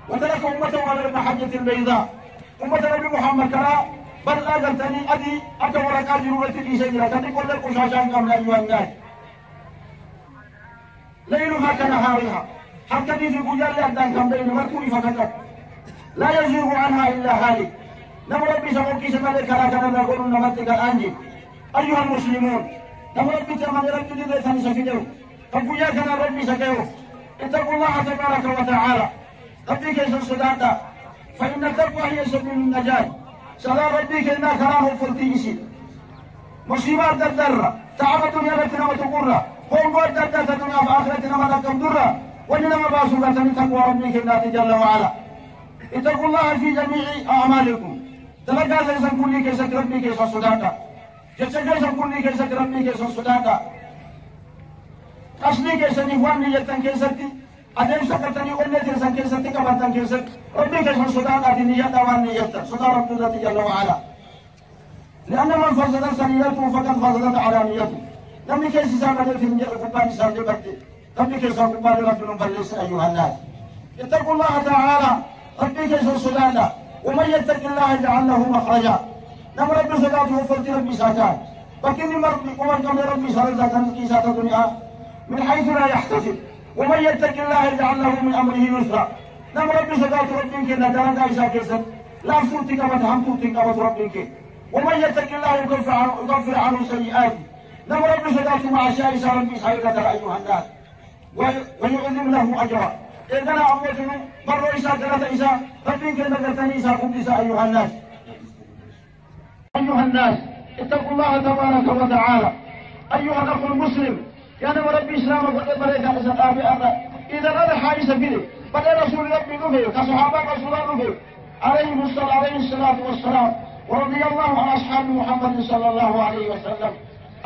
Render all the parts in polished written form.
وترك أمته على المحجة البيضاء أمة نبي محمد كلا بل أجلتني أدي أتورك أجرورة في سيدنا تقول لك أشاشان قبل أيها الناس ليلها كنهارها حتى في قجال لأدان كم بين مركوي فقط لا يزيغ عنها إلا هالك نمر ربي سموكي سمالك كلا كنا نقول نمتك الأنجي أيها المسلمون نمر ربي سمالك ربي لذيذ سفيدو فقجال كنا ربي سكيو اتقوا الله تبارك وتعالى ربي كيس الصداقة فإن التقوى هي سبيل النجاة سلام ربي كنا كلامه فرتيسي مصيبات الدرة تعب الدنيا التي نمت قرة قوم قد الدرة الدنيا في آخرتنا ما لكم درة وإنما باسوغة من تقوى ربي كنا جل وعلا اتقوا الله في جميع أعمالكم تلقى زيسا كل كيسة ربي كيس الصداقة جسجيسا كل كيسة ربي كيس الصداقة أصلي كيسة نفوان نية كيستي أدم سكتني أولي تنسى كيستي كبرتن كيست ربي كيس الصداقة في نية وان نية صداق رب ذاتي جل وعلا لأن من فسدت سنيته فقد فسدت على نيته نمي كيس سامدت من جل قبان سامدي بكي نمي كيس قبان رب نبلس أيها الناس اتقوا الله تعالى ربي كيس الصداقة ومن يتق الله يجعل له مخرجا نم ربي صداقته وفلت ربي ساكان فكني مربي كم ربي سرزا كان كيسات الدنيا من حيث لا يحتسب ومن يتق الله يجعل له من امره يسرا نم ربي صداقته ربي كنا دارن عائشة كيسن لا صوتك وتهم صوتك ربك ومن يتق الله يكفر عنه سيئاته نم ربي صداقته مع عائشة ربي سيئاته أيها الناس ويعظم له أجرا إذا أموتنا مرة إساء ثلاثة إساء ربي كنا قلتني إساء قدس أيها الناس اتقوا الله تبارك وتعالى أيها الأخ المسلم يا نبي ربي إسلام قد بريك إذا هذا حادث كده بدأ رسول ربي نفيه كصحابة رسول الله عليه الصلاة والسلام ورضي الله عن أصحاب محمد صلى الله عليه وسلم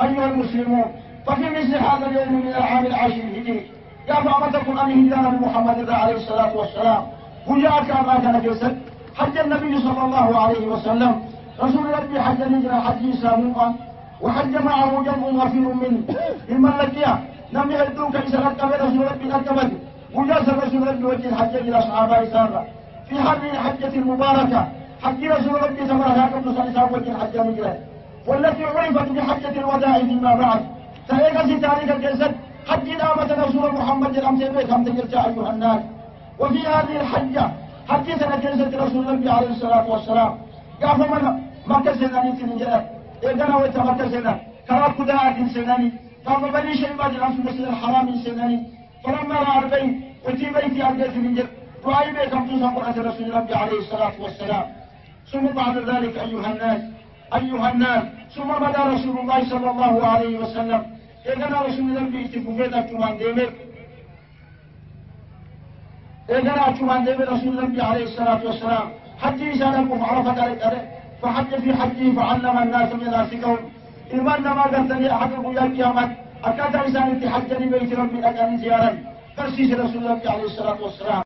أيها المسلمون ففي مثل هذا اليوم من العام العاشر الهجري يا فأمتكم أن هدانا بمحمد عليه الصلاة والسلام وجاءك ما كان جسد حج النبي صلى الله عليه وسلم رسول ربي حج نجرى حج ساموقا وحج معه جمع غفير منه الملكية لم يهدوك إذا ركب رسول ربي ركبت وجاء رسول ربي وجه الحج إلى أصحابه سارة في حج الحجة المباركة حج رسول ربي تبارك وتعالى وجه الحج نجرى والتي عرفت بحجة الوداع فيما بعد سيجزي تاريخ الجسد حج نامة رسول محمد الأمس بكم تجرت أيها الناس وفي هذه الحجة حج سنة جلسة رسول الله عليه الصلاة والسلام قال فمن مكة سناني تنجلت إذن ويتمكة سنة كراب كداء سناني قال بني شيء بعد الأمس مسجد الحرام سناني فلما رأى البيت وفي بيتي أرجت منجل رأي بكم تصنع قرأة رسول الله عليه الصلاة والسلام ثم بعد ذلك أيها الناس ثم بدا رسول الله صلى الله عليه وسلم إذن رسول الله بيتفقيت أكتمان ديمر رسول الله عليه الصلاة والسلام حجي سنكم عرفت عليك فحج في حجه فعلم الناس مناسكهم إيمان ما قلتني أحد يا قيامت أكاد إنسان في حجني بيت ربي أكاني زيارا فرسيس رسول الله عليه الصلاة والسلام